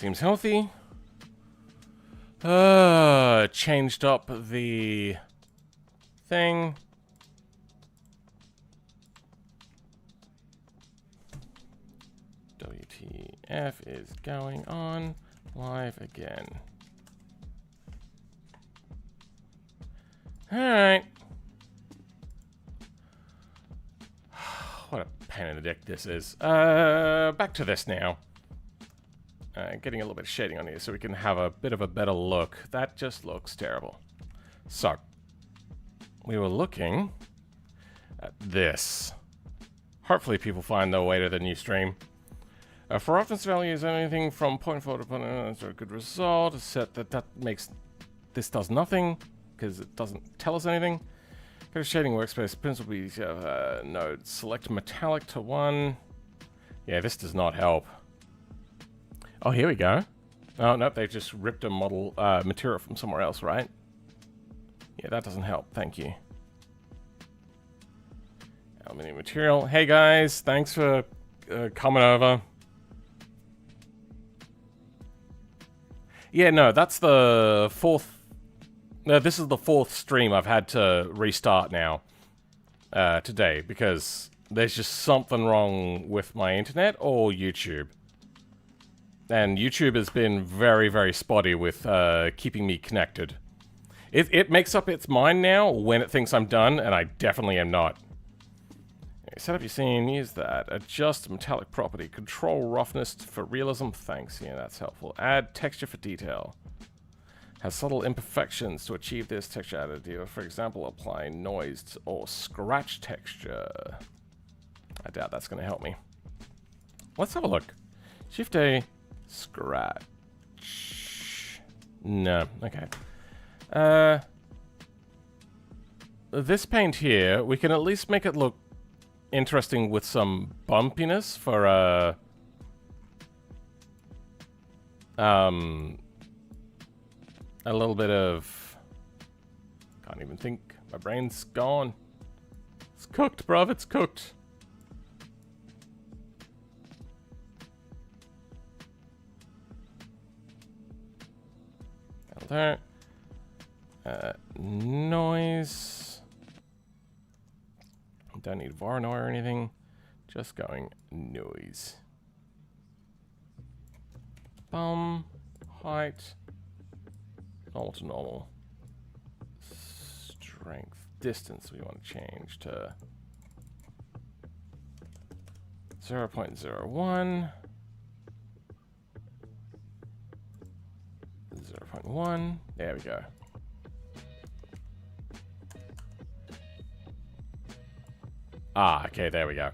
Seems healthy. Changed up the thing. WTF is going on live again. Alright. What a pain in the dick this is. Back to this now. Getting a little bit of shading on here so we can have a bit of a better look. That just looks terrible. So, we were looking at this. Hopefully people find their way to the new stream. For roughness values, anything from 0.4 to 0.9 is a good result. Set that makes this does nothing because it doesn't tell us anything. Go to shading workspace. Principal node. Select metallic to 1. Yeah, this does not help. Oh, here we go. Oh, nope, they just ripped a model material from somewhere else, right? Yeah, that doesn't help. Thank you. Aluminium material. Hey, guys. Thanks for coming over. Yeah, no, that's the fourth... No, this is the fourth stream I've had to restart now today because there's just something wrong with my internet or YouTube. And YouTube has been very, very spotty with keeping me connected. It makes up its mind now when it thinks I'm done, and I definitely am not. Okay, set up your scene, use that. Adjust metallic property. Control roughness for realism. Thanks, yeah, that's helpful. Add texture for detail. Has subtle imperfections to achieve this texture additive. For example, apply noise or scratch texture. I doubt that's going to help me. Let's have a look. Shift A. Scratch. No. Okay. This paint here, we can at least make it look interesting with some bumpiness for a little bit of... Can't even think. My brain's gone. It's cooked, bruv. It's cooked. There. Noise. Don't need Varno or anything. Just going noise. Height. Normal to normal. Strength. Distance we want to change to 0.01. 0.1. There we go. Ah, okay, there we go.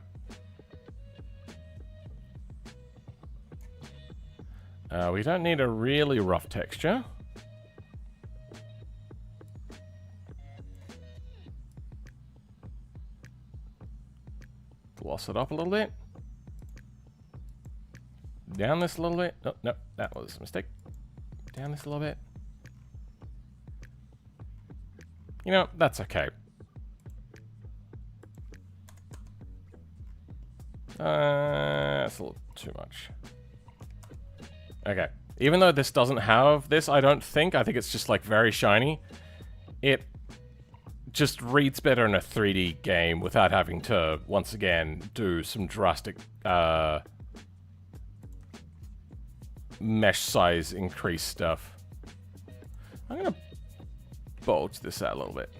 We don't need a really rough texture. Gloss it up a little bit. Down this a little bit. Oh, no, that was a mistake. Down this a little bit. You know, that's okay. That's a little too much. Okay. Even though this doesn't have this, I think it's just like very shiny. It just reads better in a 3D game without having to, once again, do some drastic mesh size increase stuff. I'm gonna bulge this out a little bit.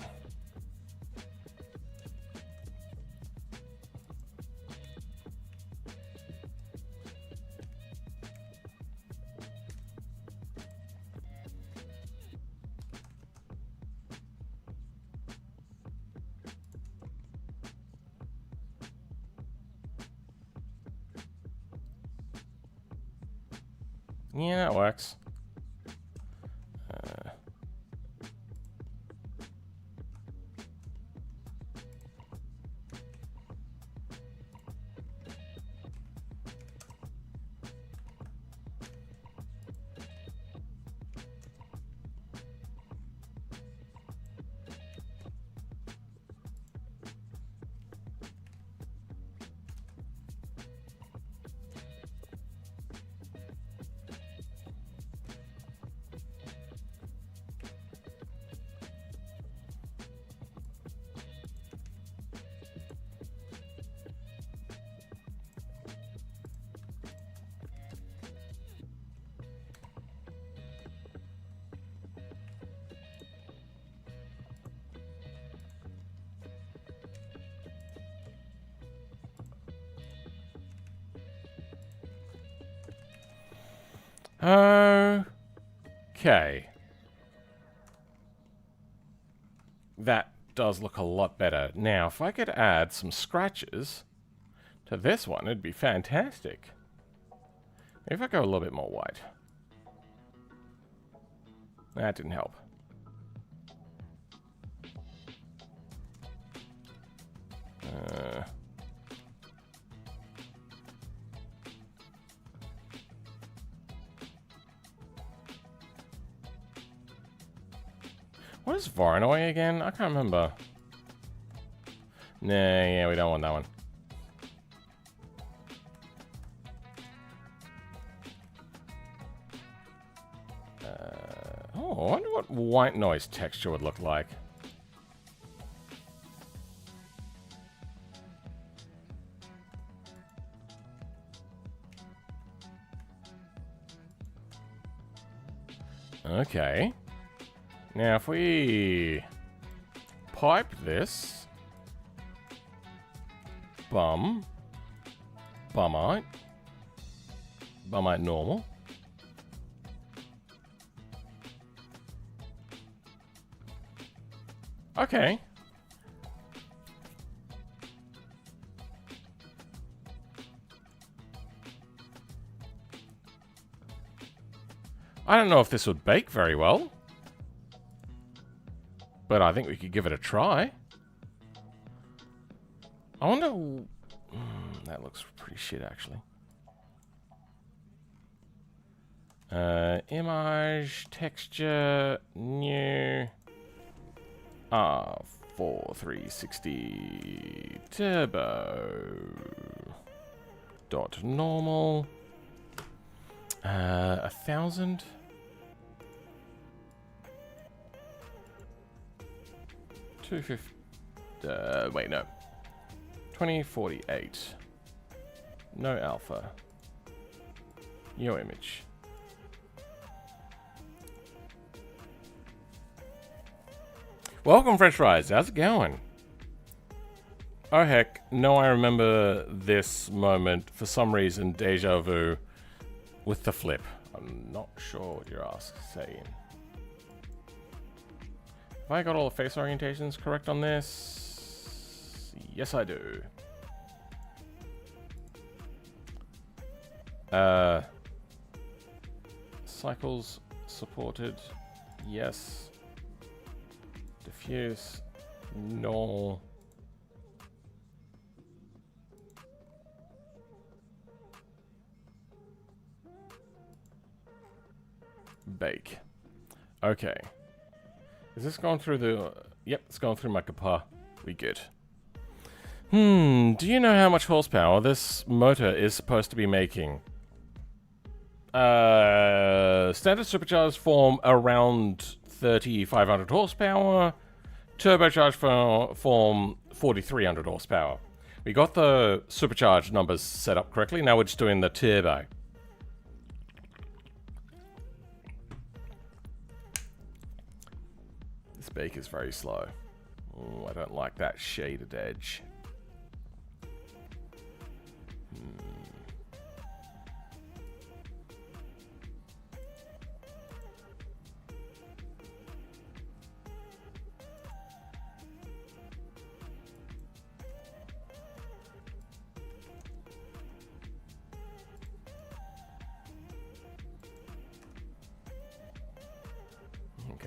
Yeah, that works. Okay. That does look a lot better. Now, if I could add some scratches to this one, it'd be fantastic. If I go a little bit more white. That didn't help. What is Voronoi again? I can't remember. Nah, yeah, we don't want that one. Oh, I wonder what white noise texture would look like. Okay. Now, if we pipe this, bummite normal. Okay. I don't know if this would bake very well, but I think we could give it a try. I wonder... that looks pretty shit, actually. Image, texture, new... R4360 turbo dot normal 1000 250 wait, no, 2048, no alpha, your image. Welcome, French Fries. How's it going? Oh, heck. No, I remember this moment, for some reason, deja vu, with the flip. I'm not sure what you're saying. Have I got all the face orientations correct on this? Yes, I do. Cycles supported. Yes. Diffuse, null, bake. Okay. Is this going through the... Yep, it's going through my capa. We good. Do you know how much horsepower this motor is supposed to be making? Standard supercharged form around 3,500 horsepower. Turbocharged form 4,300 horsepower. We got the supercharged numbers set up correctly. Now we're just doing the turbo. This bake is very slow. Ooh, I don't like that shaded edge.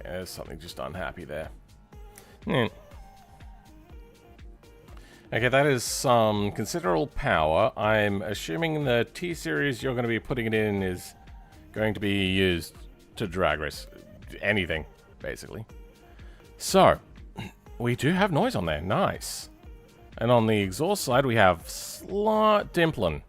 There's something just unhappy there. Okay, that is some considerable power. I'm assuming the T-Series you're going to be putting it in is going to be used to drag race anything, basically. So, we do have noise on there. Nice. And on the exhaust side, we have slight dimpling.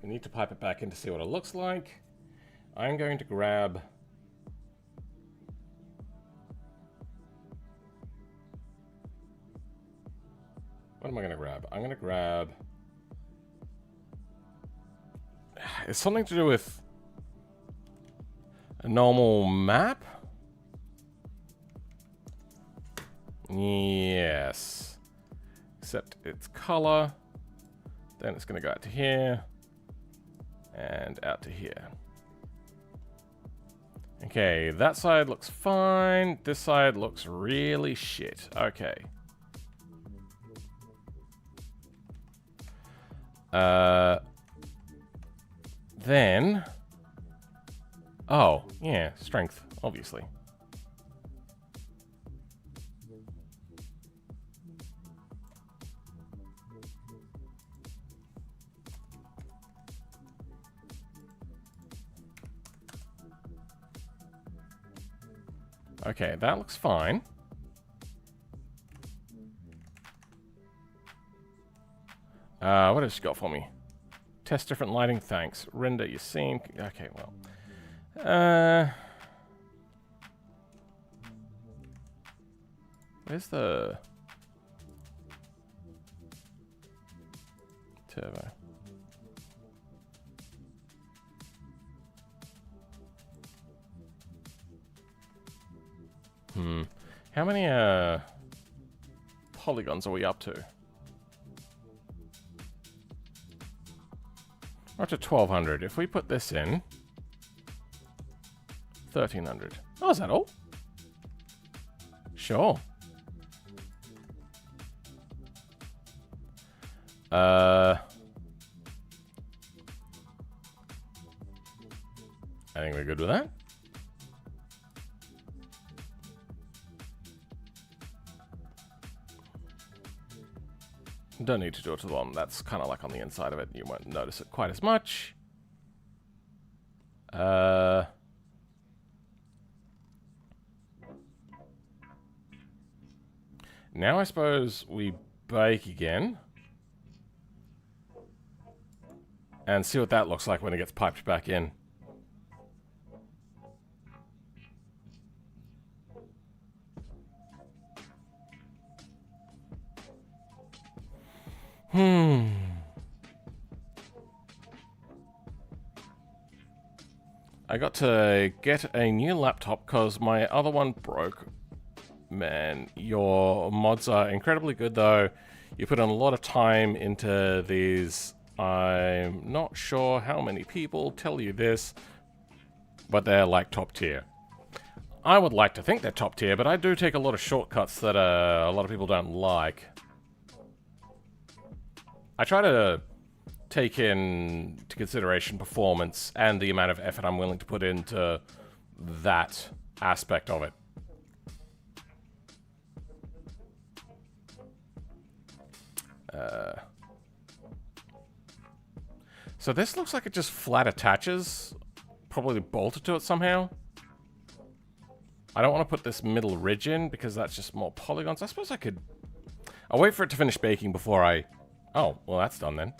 We need to pipe it back in to see what it looks like. I'm going to grab grab? I'm gonna grab... It's something to do with a normal map? Yes. Except it's color. Then it's gonna go out to here. And out to here. Okay, that side looks fine. This side looks really shit. Okay. Then... Oh, yeah, strength, obviously. Okay, that looks fine. What has she got for me? Test different lighting, thanks. Render your scene. Okay, well. Where's the turbo? How many polygons are we up to? We're up to 1200. If we put this in 1300. Oh, is that all? Sure. I think we're good with that. Don't need to do it to the bottom. That's kind of like on the inside of it. You won't notice it quite as much. Now I suppose we bake again. And see what that looks like when it gets piped back in. I got to get a new laptop because my other one broke. Man, your mods are incredibly good though. You put in a lot of time into these. I'm not sure how many people tell you this, but they're like top tier. I would like to think they're top tier, but I do take a lot of shortcuts that a lot of people don't like. I try to take into consideration performance and the amount of effort I'm willing to put into that aspect of it. So this looks like it just flat attaches, probably bolted to it somehow. I don't want to put this middle ridge in because that's just more polygons. I suppose I could... I'll wait for it to finish baking before I... Oh, well that's done then.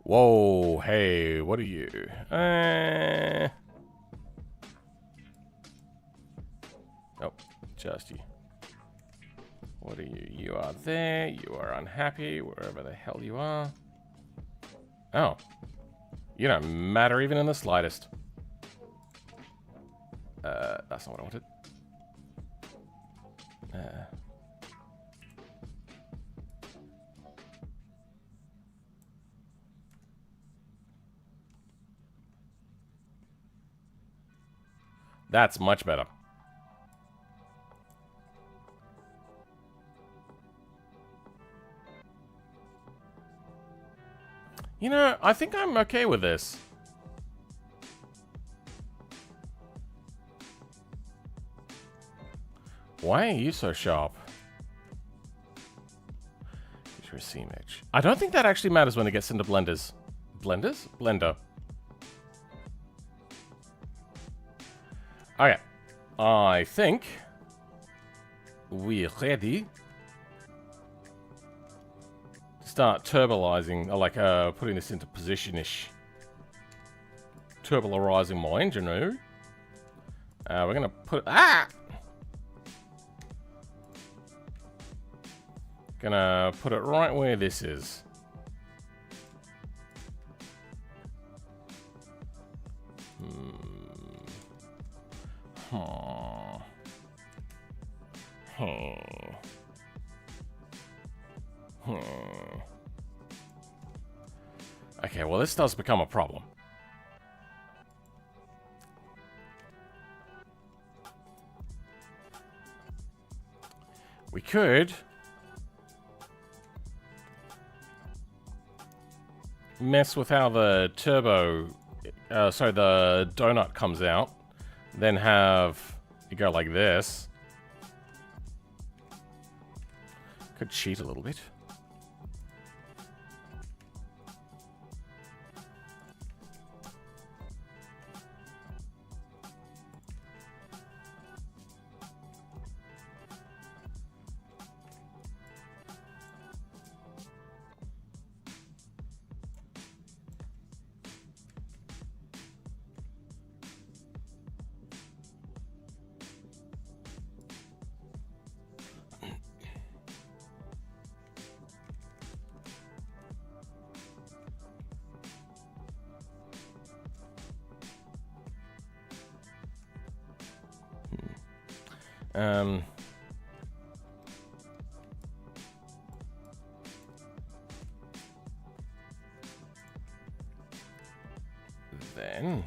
Whoa, hey, what are you? Oh, just you. What are you? You are there, you are unhappy, wherever the hell you are. Oh. You don't matter even in the slightest. That's not what I wanted. That's much better. You know, I think I'm okay with this. Why are you so sharp? Get your seam edge. I don't think that actually matters when it gets into blenders. Blenders? Blender. Okay. I think we're ready to start turbolizing, like putting this into position-ish. Turbolarizing my engine. We're gonna put Gonna put it right where this is. Okay, well, this does become a problem. We could mess with how the turbo, sorry, the donut comes out, then have you go like this. Could cheat a little bit. Then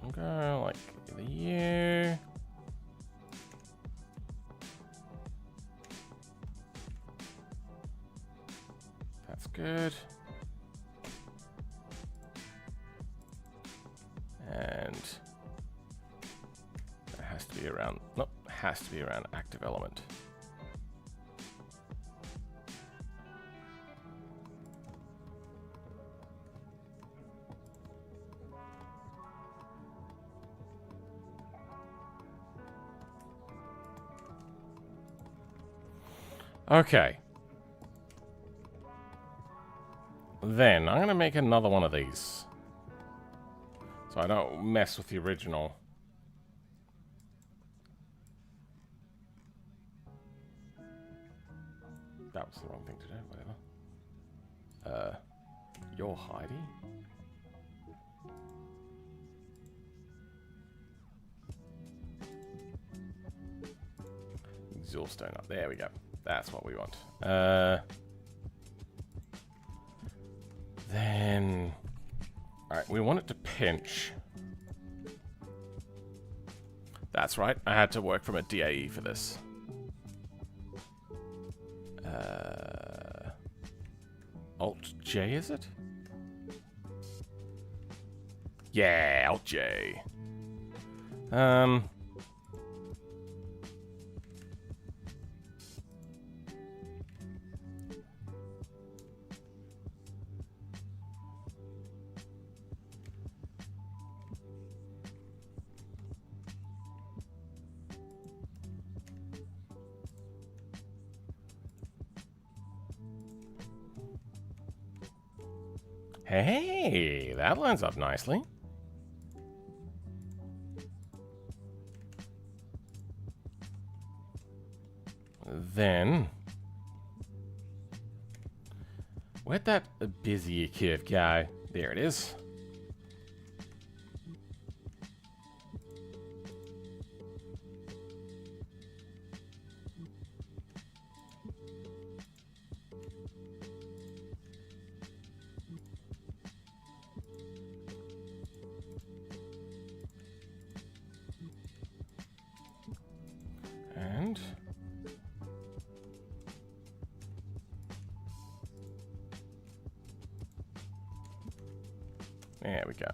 I'll go like the U. That's good. And that has to be around, nope, has to be around active element. Okay. Then I'm going to make another one of these, so I don't mess with the original. That was the wrong thing to do, whatever. You're Heidi. Exhaust donut. There we go. That's what we want. Then... Alright, we want it to pinch. That's right. I had to work from a DAE for this. Alt-J, is it? Yeah, Alt-J. Hey, that lines up nicely. Then, where'd that busy curve go? There it is. And there we go.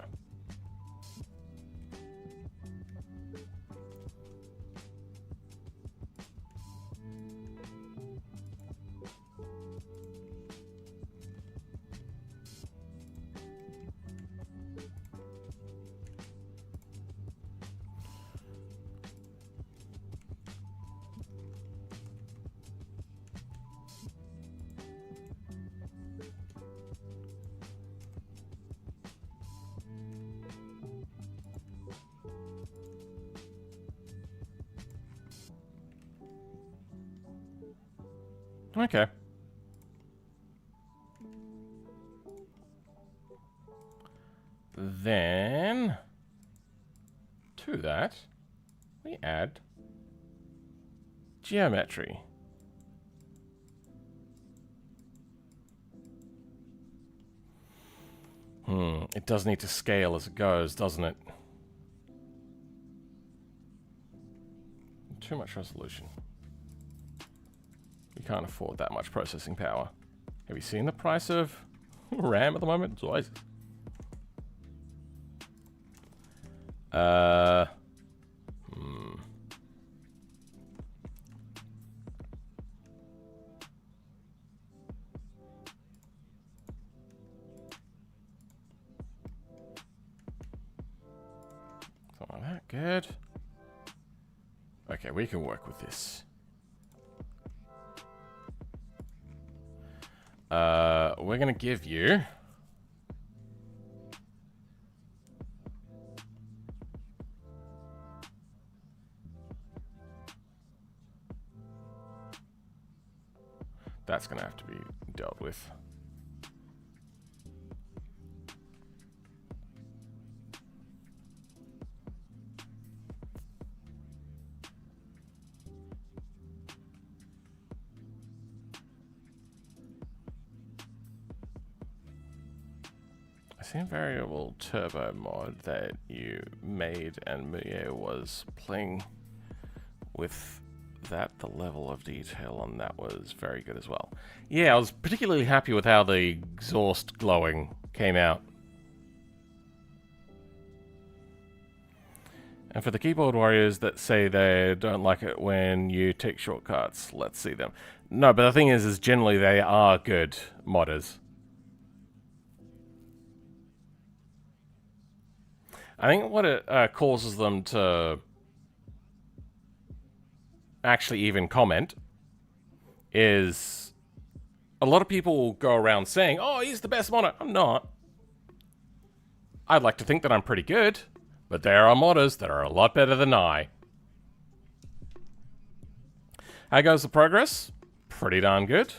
Okay. Then, to that, we add geometry. It does need to scale as it goes, doesn't it? Too much resolution. We can't afford that much processing power. Have you seen the price of RAM at the moment? It's always... Something like that. Good. Okay, we can work with this. We're gonna give you... That's gonna have to be dealt with. I see a variable turbo mod that you made and Muye was playing with that. The level of detail on that was very good as well. Yeah, I was particularly happy with how the exhaust glowing came out. And for the keyboard warriors that say they don't like it when you take shortcuts, let's see them. No, but the thing is generally they are good modders. I think what it causes them to actually even comment is a lot of people go around saying, oh, he's the best modder. I'm not. I'd like to think that I'm pretty good, but there are modders that are a lot better than I. How goes the progress? Pretty darn good.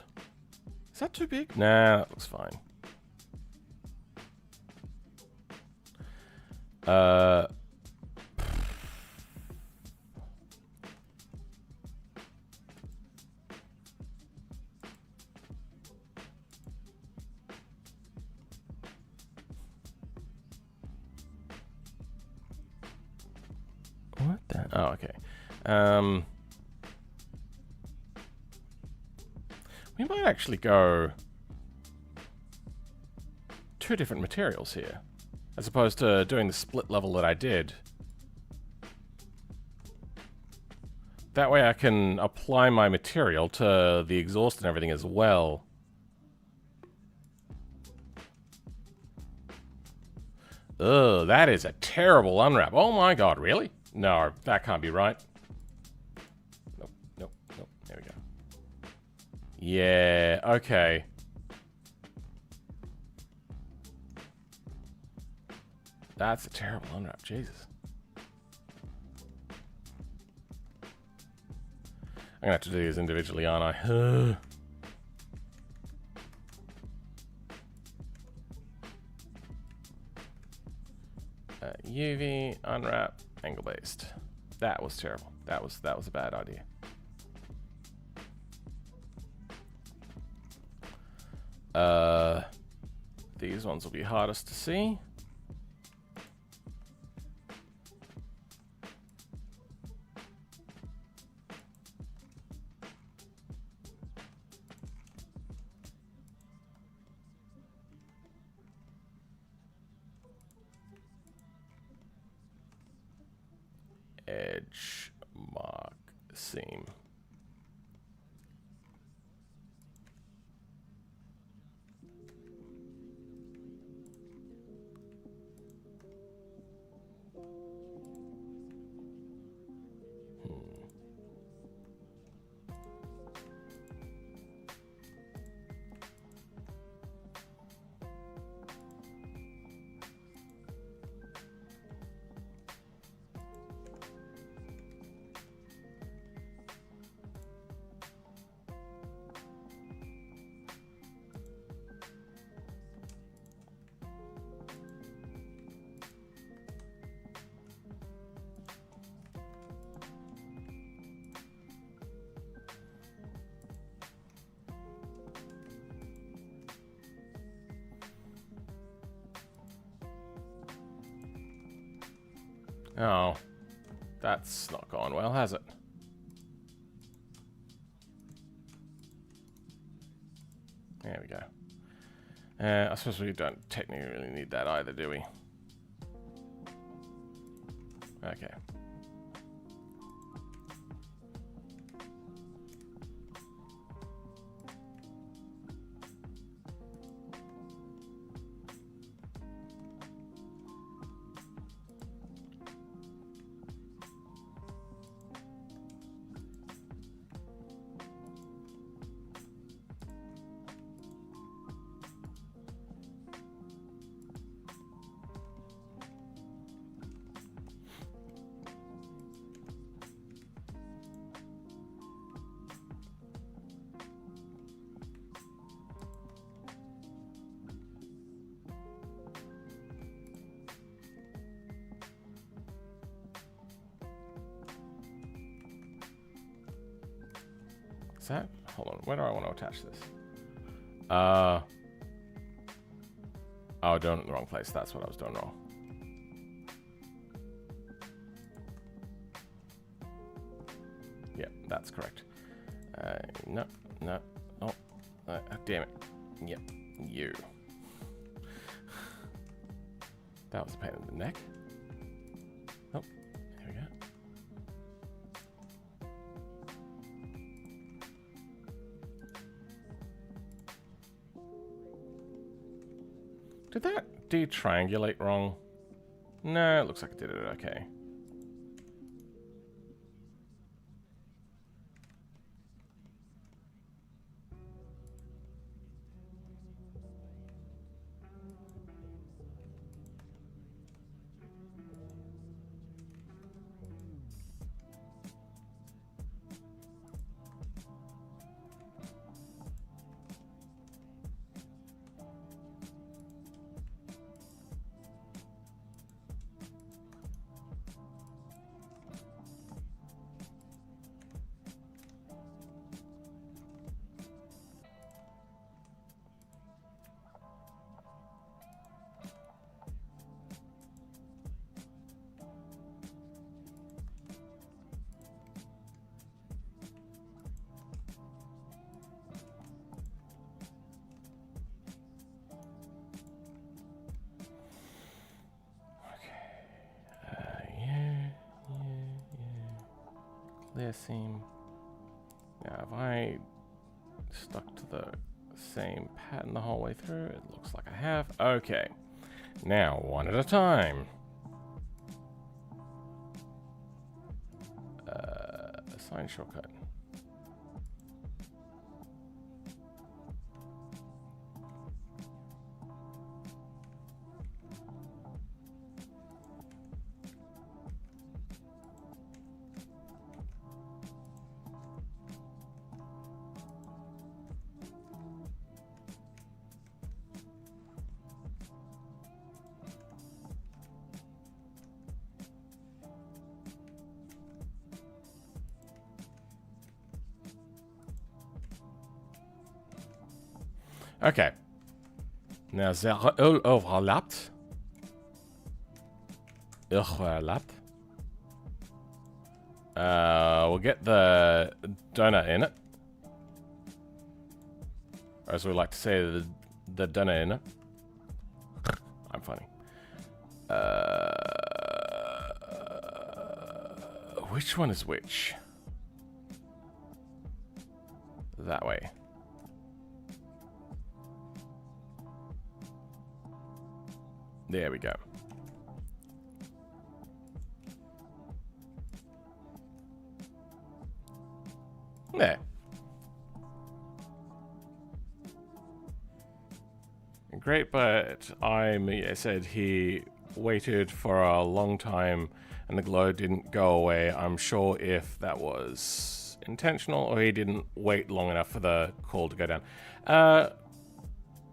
Is that too big? Nah, that looks fine. What the? Oh, okay. We might actually go two different materials here, as opposed to doing the split level that I did. That way I can apply my material to the exhaust and everything as well. Ugh, that is a terrible unwrap. Oh my god, really? No, that can't be right. Nope, nope, nope. There we go. Yeah, okay. That's a terrible unwrap, Jesus. I'm gonna have to do these individually, aren't I? UV, unwrap, angle based. That was terrible. That was a bad idea. These ones will be hardest to see. Edge, mark, seam. Oh, that's not going well, has it? There we go. I suppose we don't technically really need that either, do we? Okay. Is that? Hold on. Where do I want to attach this? Oh, doing it in the wrong place. That's what I was doing wrong. Yeah, that's correct. No, no. Oh, damn it. Yep, you. That was a pain in the neck. Oh, there we go. Did that detriangulate wrong? No, it looks like it did it okay. Clear seam. Now, have I stuck to the same pattern the whole way through? It looks like I have. Okay. Now, one at a time. Assign shortcut. Okay. Now, they're all overlapped. Overlapped. We'll get the donut in it. Or as we like to say, the donut in it. I'm funny. Which one is which? That way. There we go. There. Great, but I said he waited for a long time and the glow didn't go away. I'm sure if that was intentional or he didn't wait long enough for the call to go down.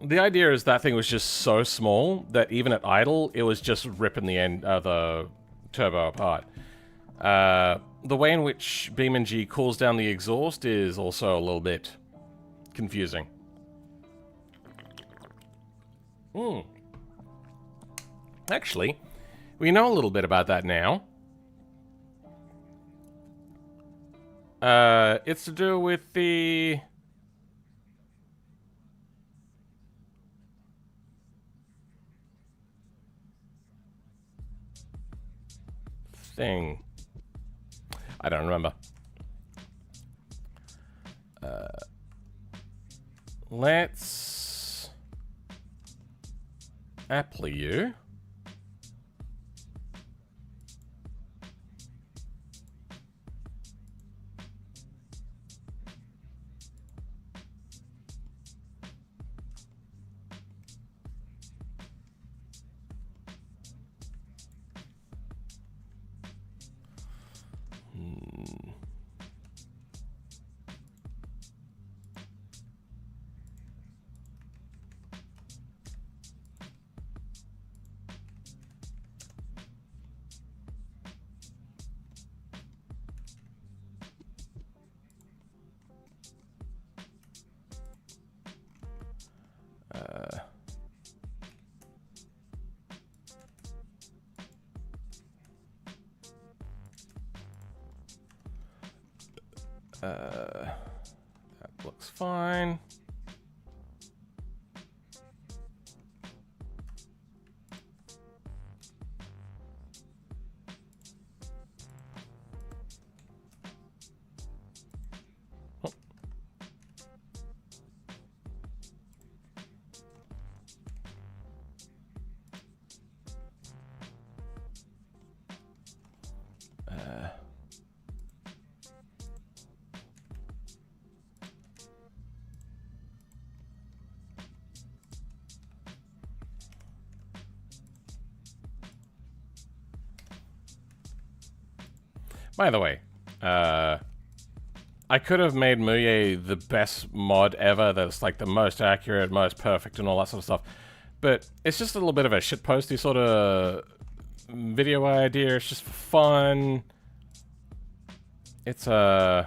The idea is that thing was just so small that even at idle, it was just ripping the end of the turbo apart. The way in which BeamNG cools down the exhaust is also a little bit confusing. Actually, we know a little bit about that now. It's to do with the... thing. I don't remember. Let's... apply you. That looks fine. By the way, I could have made Muye the best mod ever, that's like the most accurate, most perfect, and all that sort of stuff. But it's just a little bit of a shitposty sort of video idea. It's just for fun. It's would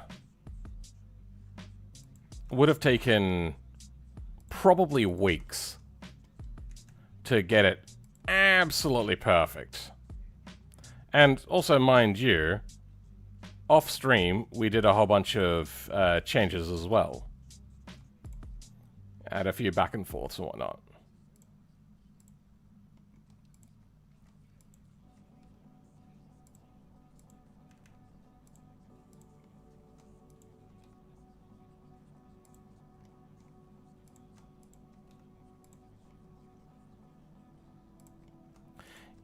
have taken probably weeks to get it absolutely perfect. And also, mind you, off stream, we did a whole bunch of changes as well. Had a few back and forths and whatnot.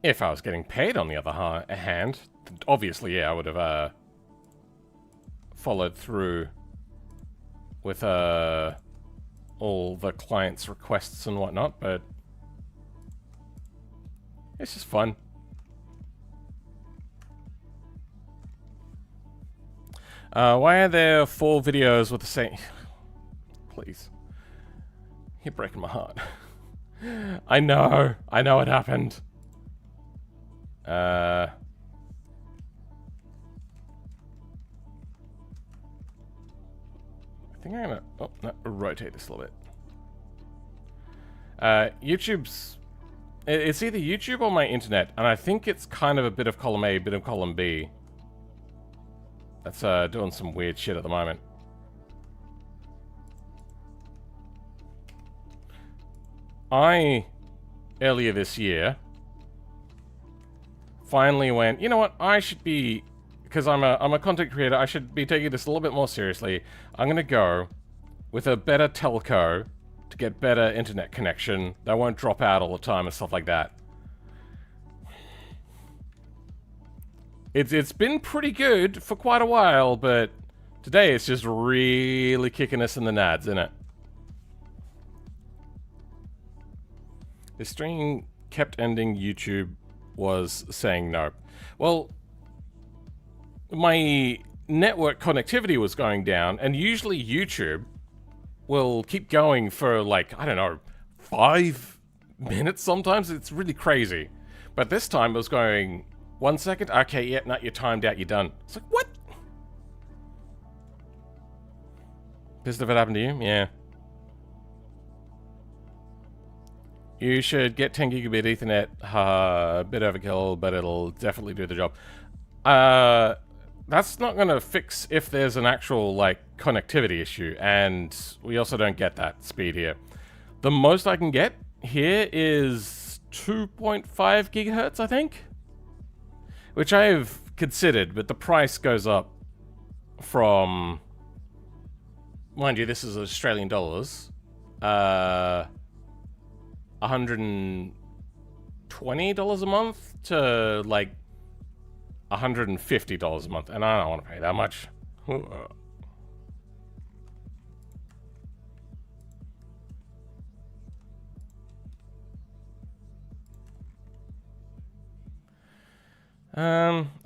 If I was getting paid, on the other hand, obviously, yeah, I would have followed through with all the client's requests and whatnot, but it's just fun. Why are there 4 videos with the same... Please. You're breaking my heart. I know it happened. I think I'm gonna rotate this a little bit. YouTube's... It's either YouTube or my internet, and I think it's kind of a bit of column A, bit of column B. That's doing some weird shit at the moment. Earlier this year, finally went, you know what, I should be, because I'm a content creator, I should be taking this a little bit more seriously. I'm gonna go with a better telco to get better internet connection that won't drop out all the time and stuff like that. It's been pretty good for quite a while, but today it's just really kicking us in the nads, isn't it? The stream kept ending, YouTube was saying no. Well, my network connectivity was going down, and usually YouTube will keep going for like, I don't know, 5 minutes sometimes. It's really crazy. But this time it was going 1 second, okay, yeah, no, you're timed out, you're done. It's like, what? Pissed if it happened to you? Yeah. You should get 10 gigabit Ethernet. A bit overkill, but it'll definitely do the job. that's not going to fix if there's an actual, like, connectivity issue, and we also don't get that speed here. The most I can get here is 2.5 gigahertz, I think, which I've considered, but the price goes up from, mind you, this is Australian dollars, $120 a month to, like, $150 a month, and I don't want to pay that much.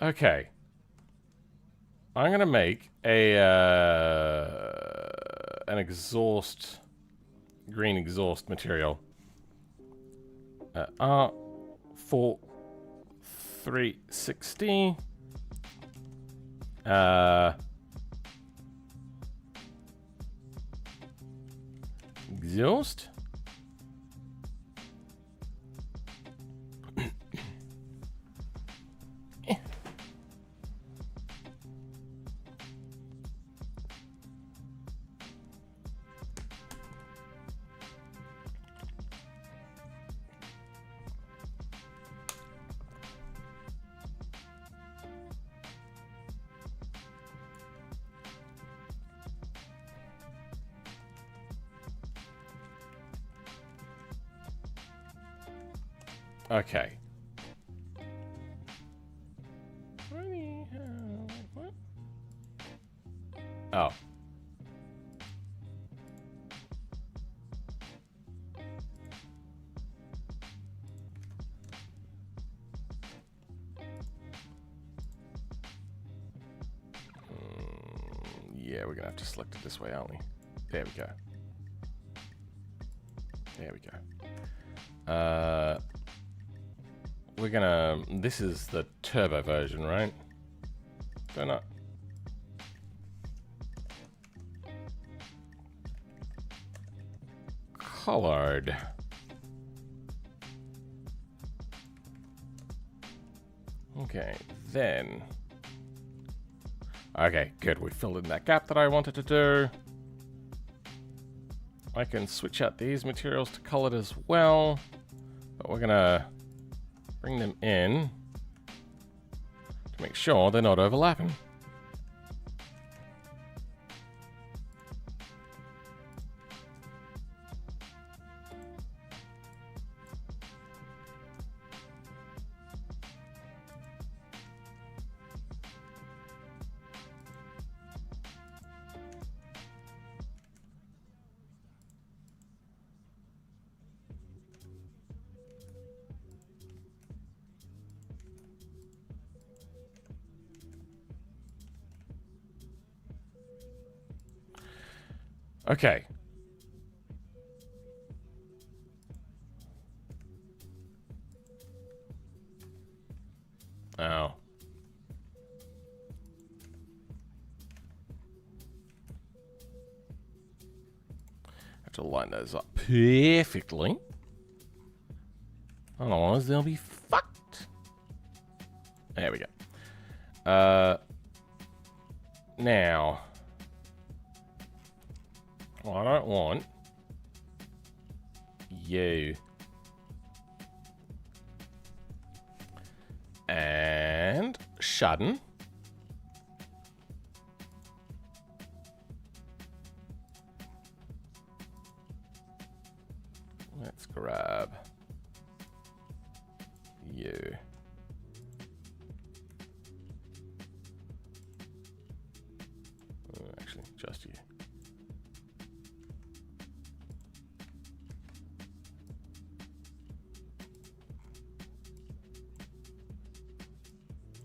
Okay. I'm gonna make a an exhaust, green exhaust material. R4360. Exhaust. Okay. What? Oh. Yeah, we're gonna have to select it this way, aren't we? There we go. There we go. We're gonna... This is the turbo version, right? Don't know. Colored. Okay, then... Okay, good. We filled in that gap that I wanted to do. I can switch out these materials to colored as well, but we're gonna bring them in to make sure they're not overlapping. Okay. Oh. Have to line those up perfectly. Otherwise, they'll be fucked. There we go. Now... Well, I don't want you and Shudden. Let's grab you. Actually, just you.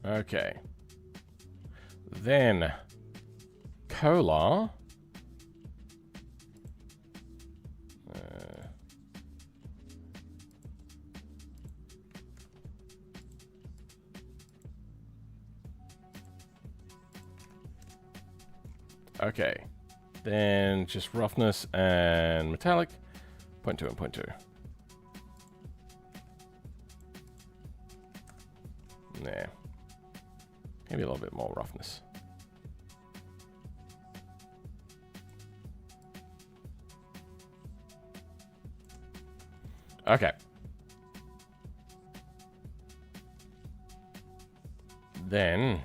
Okay. Then, Cola. Okay. Then just roughness and metallic. 0.2 and 0.2. There. Maybe a little bit more roughness. Okay. Then...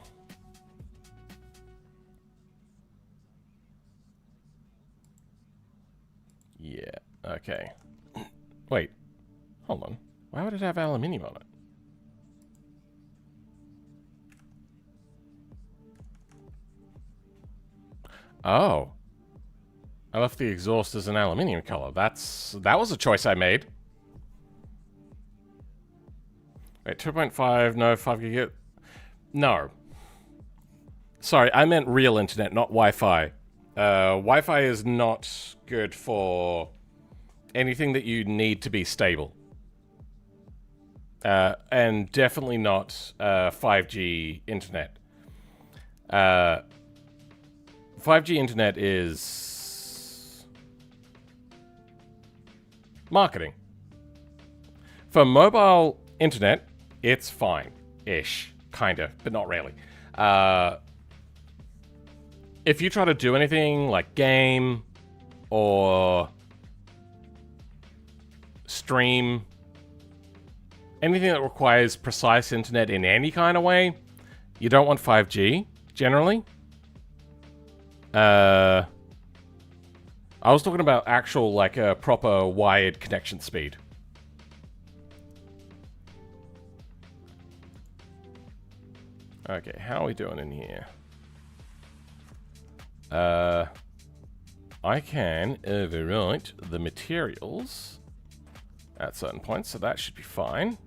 yeah, okay. Wait, hold on. Why would it have aluminium on it? Oh. I left the exhaust as an aluminium color. That was a choice I made. Wait, 2.5, no, 5 gigabit. No. Sorry, I meant real internet, not Wi-Fi. Wi-Fi is not good for anything that you need to be stable. And definitely not 5G internet. 5G internet is marketing. For mobile internet, it's fine-ish, kind of, but not really. If you try to do anything like game or stream, anything that requires precise internet in any kind of way, you don't want 5G, generally. I was talking about actual, like, a proper wired connection speed. Okay, how are we doing in here? I can overwrite the materials at certain points, so that should be fine.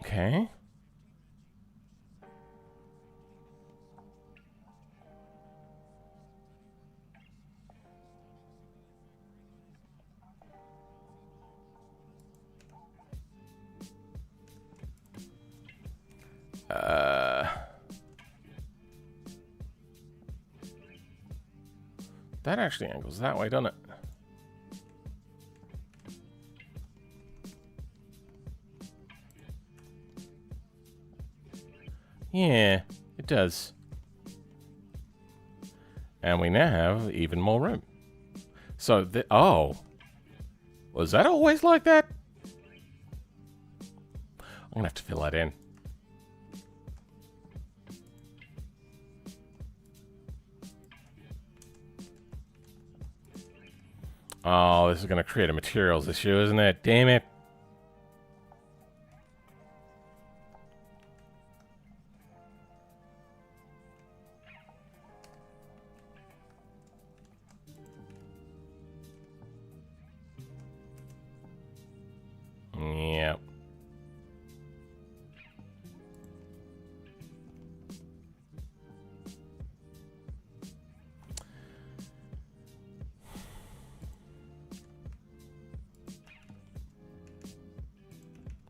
Okay. That actually angles that way, doesn't it? Yeah, it does. And we now have even more room. So, oh. Was that always like that? I'm gonna have to fill that in. Oh, this is gonna create a materials issue, isn't it? Damn it. Yep.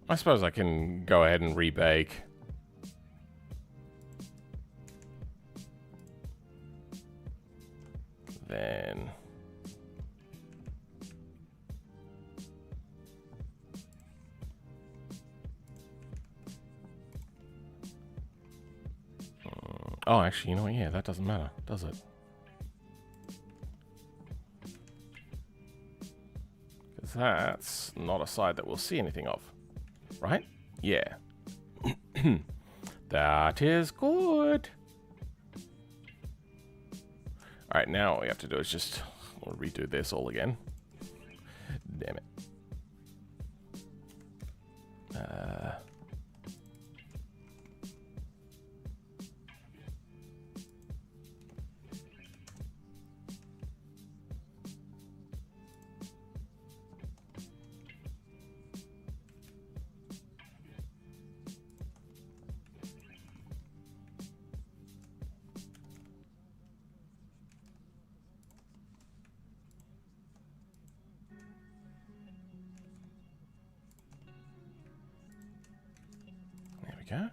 I suppose I can go ahead and rebake. Then... oh, actually, you know what? Yeah, that doesn't matter, does it? Because that's not a side that we'll see anything of. Right? Yeah. That is good. Alright, now all we have to do is just redo this all again. Damn it. go.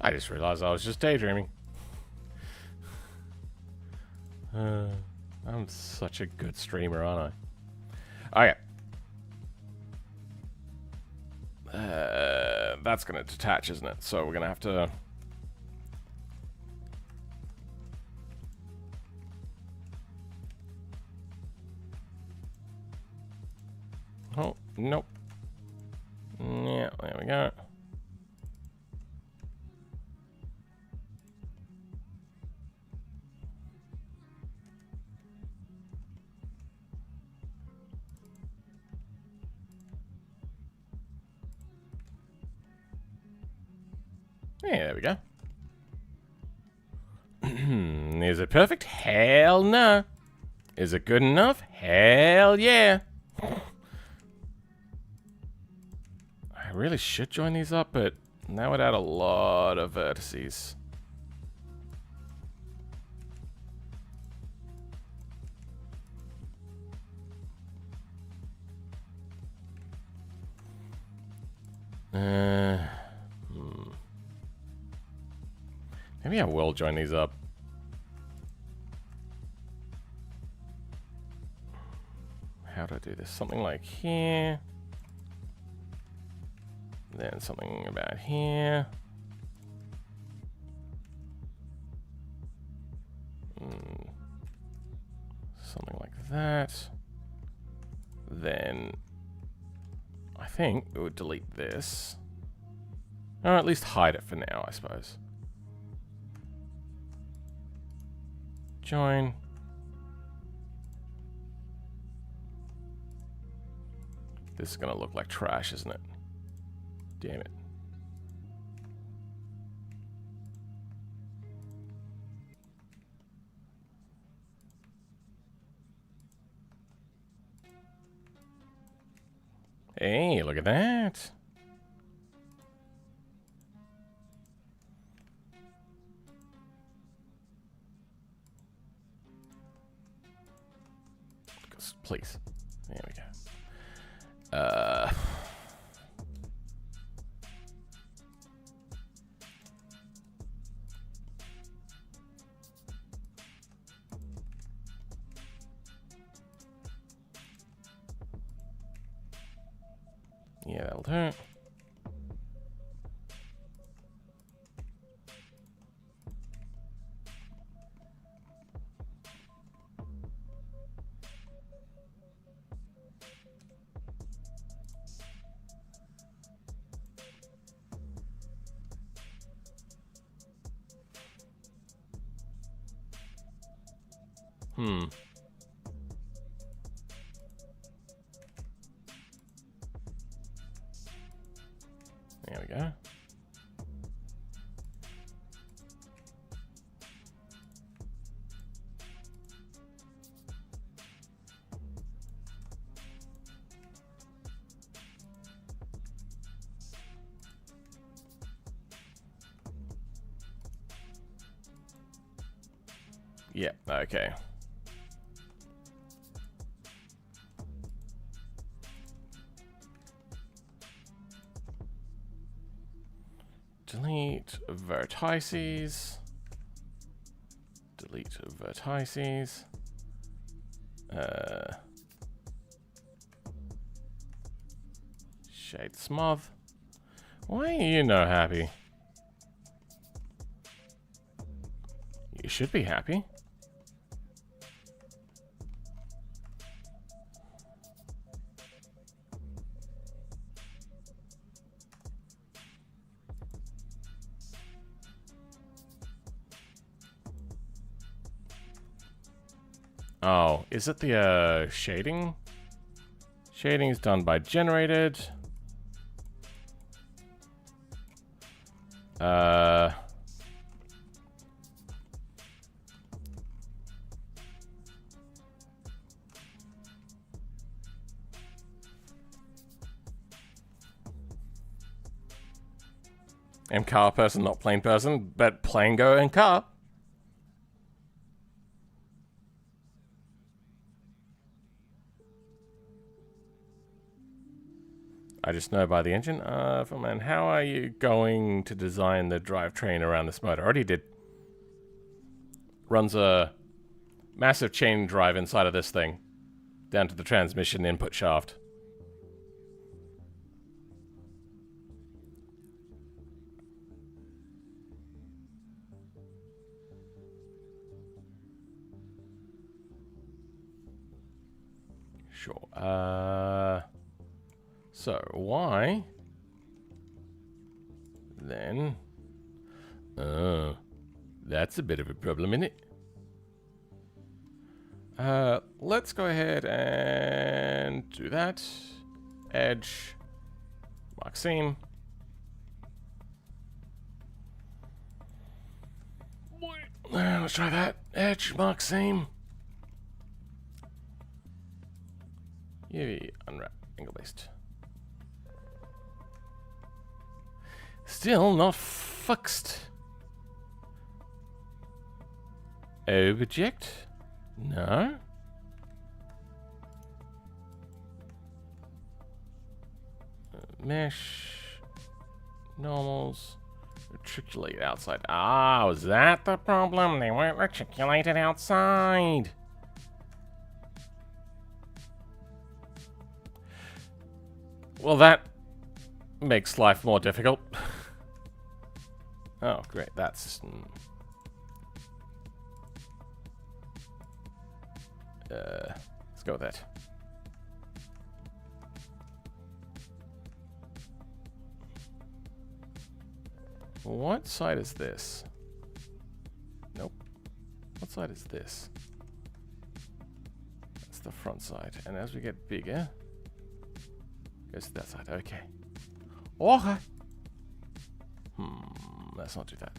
I just realized I was just daydreaming. I'm such a good streamer, aren't I? Okay. That's going to detach, isn't it? So we're going to have to... Oh, nope. Yeah, there we go. Yeah, there we go. Is it perfect? Hell no. Is it good enough? Hell yeah. I really should join these up, but that would add a lot of vertices. Maybe I will join these up. How do I do this? Something like here. Then something about here. Something like that. Then I think it would delete this. Or at least hide it for now, I suppose. Join. This is gonna look like trash, isn't it? Damn it. Hey, look at that. Please. There we go. Yeah, that'll do. There we go. Yeah, okay. Delete vertices. Delete vertices. Shade smooth. Why are you no happy? You should be happy. Oh, is it the shading? Shading is done by generated. am car person, not plane person, but plane go and car. I just know by the engine. Man, how are you going to design the drivetrain around this motor? Already did. Runs a massive chain drive inside of this thing, down to the transmission input shaft. Sure. So why then? That's a bit of a problem, isn't it? Let's go ahead and do that. Edge, Maxime. Let's try that. Edge, Maxime. UV, unwrap, angle based. Still not fixed. Object? No. Mesh. Normals. Matriculate outside. Ah, was that the problem? They weren't matriculated outside. Well, that makes life more difficult. Oh, great. That's... let's go with that. What side is this? Nope. What side is this? That's the front side. And as we get bigger, goes to that side. Okay. Okay. Let's not do that.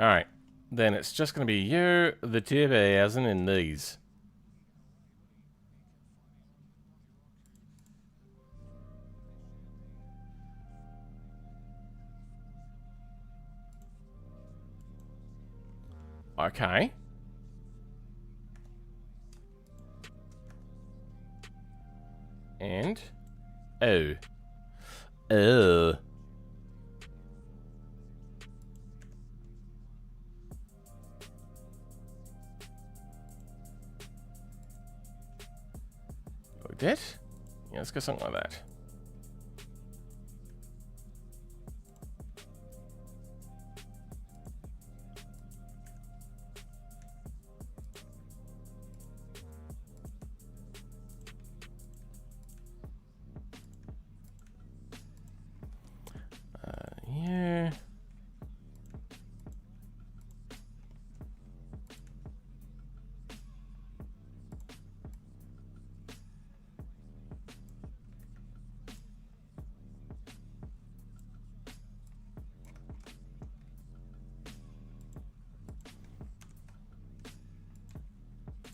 Alright. Then it's just going to be you, the turbo housing, and these. Okay. And... oh. Oh. Did? Yeah, let's go something like that. Yeah.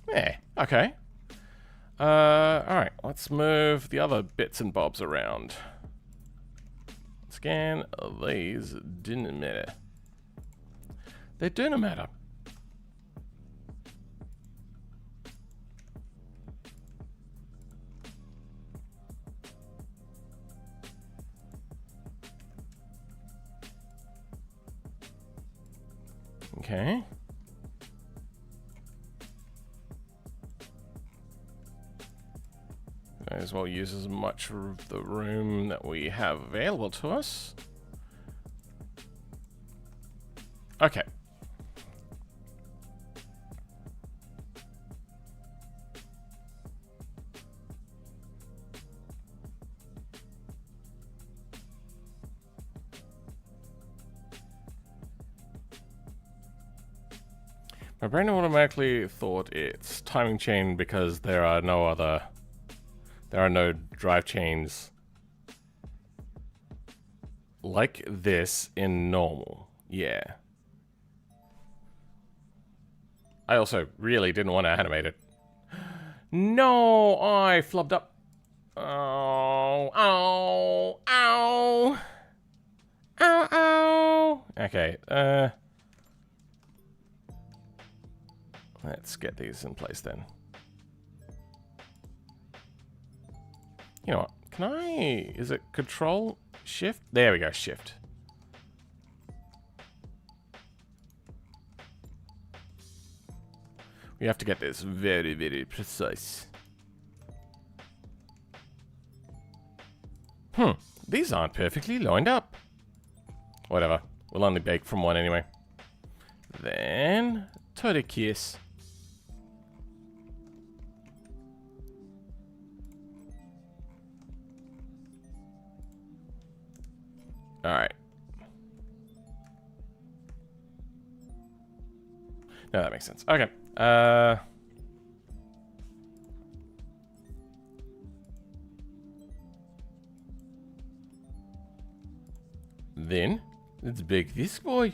Yeah, okay. Alright, let's move the other bits and bobs around. Scan, these didn't matter. They didn't matter. Okay. May as well use as much of the room that we have available to us. Okay. My brain automatically thought it's timing chain because there are no drive chains like this in normal. Yeah. I also really didn't want to animate it. No, I flubbed up. Oh, ow, ow. Ow, ow. Okay, let's get these in place then. You know what? Can I... Is it Control? Shift? There we go, Shift. We have to get this very, very precise. These aren't perfectly lined up. Whatever. We'll only bake from one anyway. Then... Turkis. Alright. No, that makes sense. Okay. Then, let's bake this boy.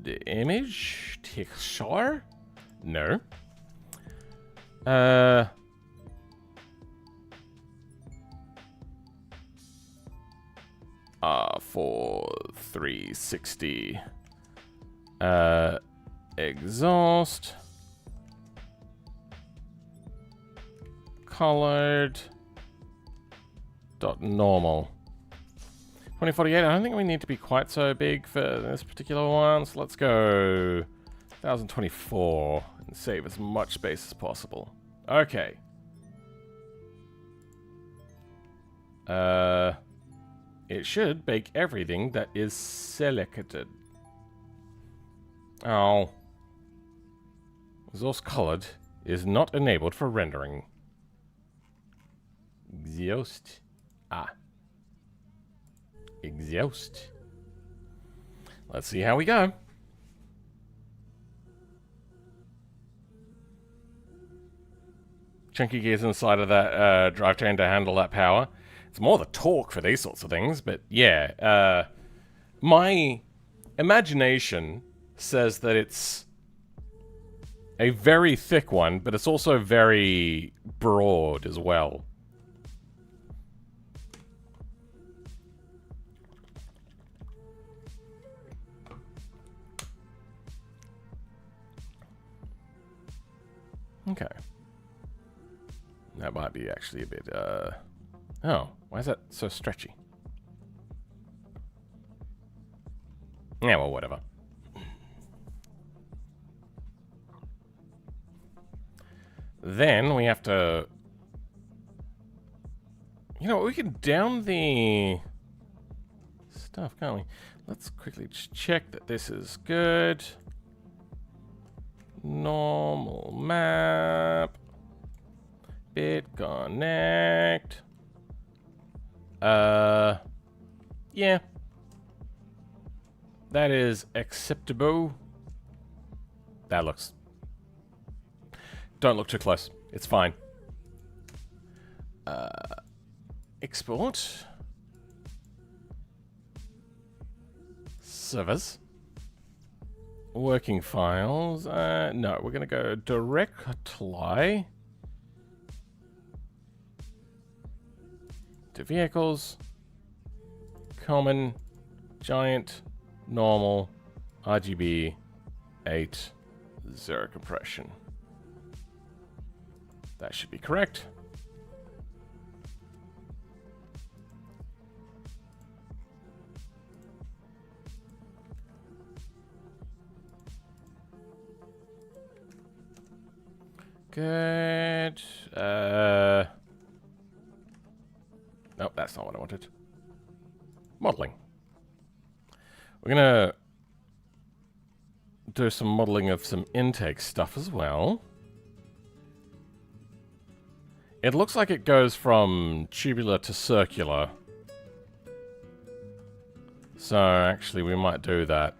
The image texture? No. 360. Exhaust. Colored. Dot normal. 2048, I don't think we need to be quite so big for this particular one, so let's go 1024 and save as much space as possible. Okay. It should bake everything that is selected. Oh. Exhaust colored is not enabled for rendering. Exhaust. Ah. Exhaust. Let's see how we go. Chunky gears inside of that drivetrain to handle that power. It's more the torque for these sorts of things, but yeah. My imagination says that it's a very thick one, but it's also very broad as well. Okay. That might be actually a bit, Oh, why is that so stretchy? Yeah, well, whatever. Then we have to... You know, we can down the stuff, can't we? Let's quickly check that this is good. Normal map. Bit connect. Yeah. That is acceptable. That looks... Don't look too close. It's fine. Export. Servers. Working files. No, we're going to go directly to vehicles. Common. Giant. Normal. RGB. 8. 0 compression. That should be correct. Good. Nope, that's not what I wanted. Modeling. We're gonna do some modeling of some intake stuff as well. It looks like it goes from tubular to circular. So, actually, we might do that.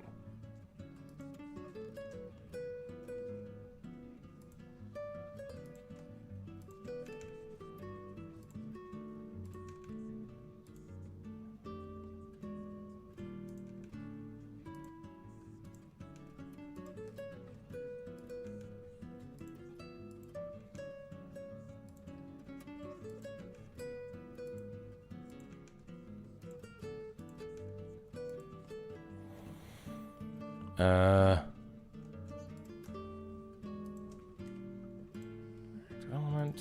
Development.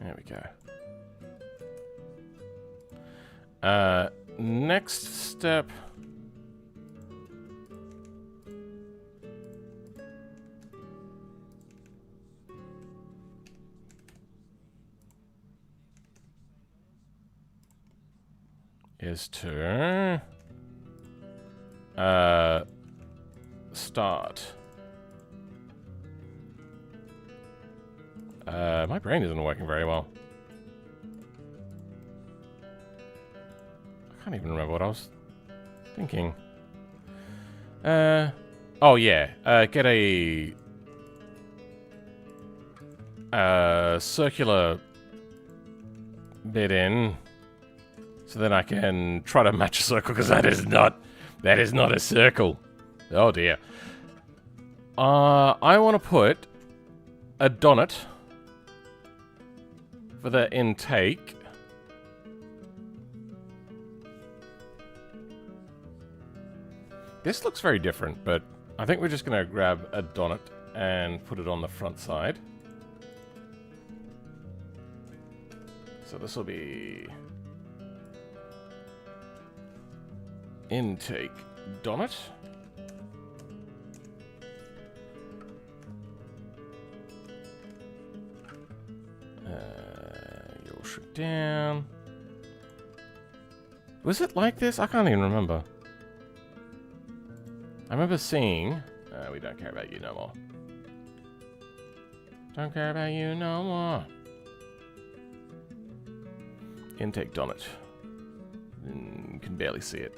There we go. Next step. Is to start. My brain isn't working very well. I can't even remember what I was thinking. Oh yeah, get a circular bit in, so then I can try to match a circle, because that is not a circle. Oh dear. I want to put a donut for the intake. This looks very different, but I think we're just going to grab a donut and put it on the front side. So this will be intake donut. You'll shrink down. Was it like this? I can't even remember. I remember seeing... we don't care about you no more. Don't care about you no more. Intake donut. You can barely see it.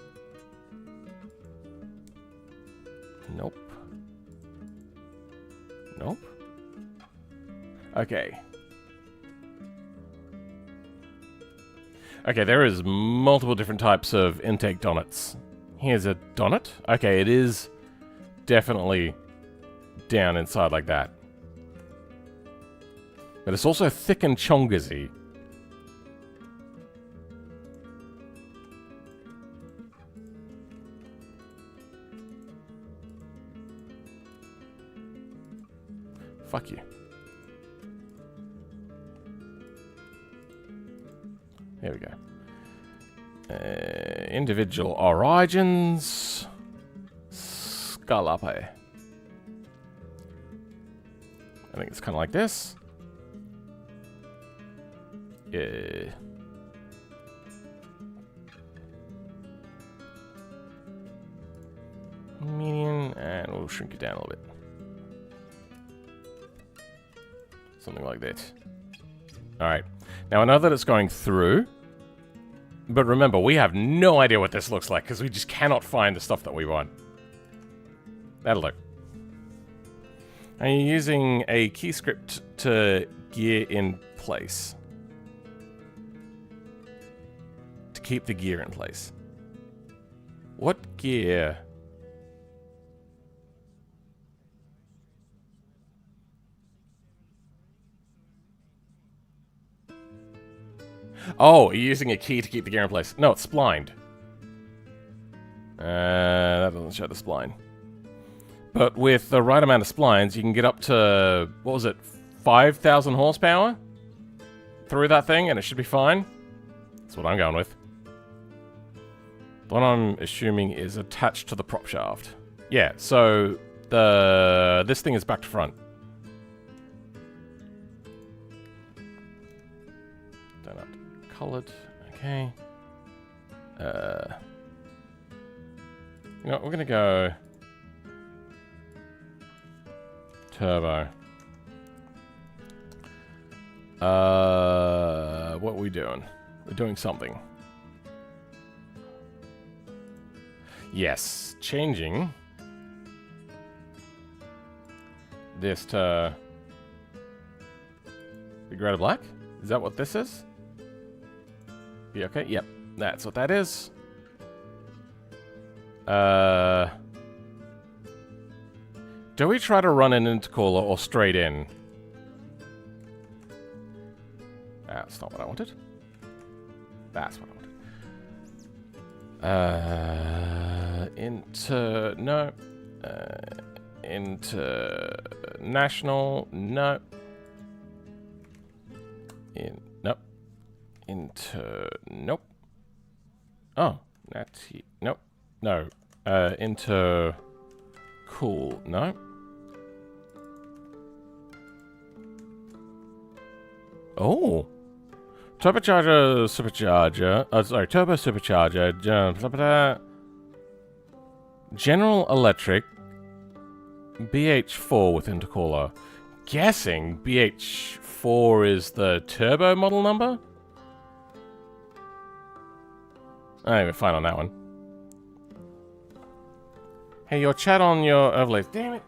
Nope. Nope. Okay. Okay, there is multiple different types of intake donuts. Here's a donut. Okay, it is definitely down inside like that. But it's also thick and chongazy. Fuck you. There we go. Individual origins. Scalape. I think it's kind of like this. Yeah. Medium, and we'll shrink it down a little bit. Something like that. Alright. Now I know that it's going through. But remember, we have no idea what this looks like, because we just cannot find the stuff that we want. That'll do. Are you using a key script to gear in place? To keep the gear in place. What gear? Oh, you're using a key to keep the gear in place. No, it's splined. That doesn't show the spline. But with the right amount of splines, you can get up to, what was it, 5,000 horsepower through that thing, and it should be fine. That's what I'm going with. The one I'm assuming is attached to the prop shaft. Yeah, so this thing is back to front. Don't have to colored. Okay. You know what, we're gonna go turbo. What are we doing? We're doing something. Yes, changing this to be grey to black. Is that what this is? Be okay? Yep, that's what that is. Do we try to run an intercooler or straight in? That's not what I wanted. That's what I wanted. No. International, no. Nope. Nope. Oh, that's, nope. No. Cool, no. Oh. Turbocharger, supercharger. Sorry, turbo supercharger. General Electric. BH4 with intercooler. Guessing BH4 is the turbo model number? Alright, we're fine on that one. Hey, your chat on your overlays. Damn it.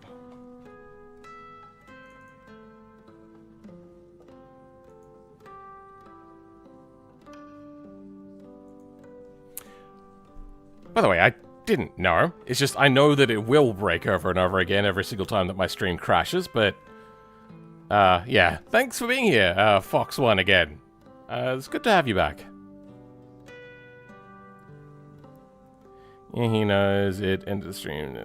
By the way, I didn't know. It's just I know that it will break over and over again every single time that my stream crashes, but... yeah. Thanks for being here, Fox1 again. It's good to have you back. Yeah, he knows it. End of the stream.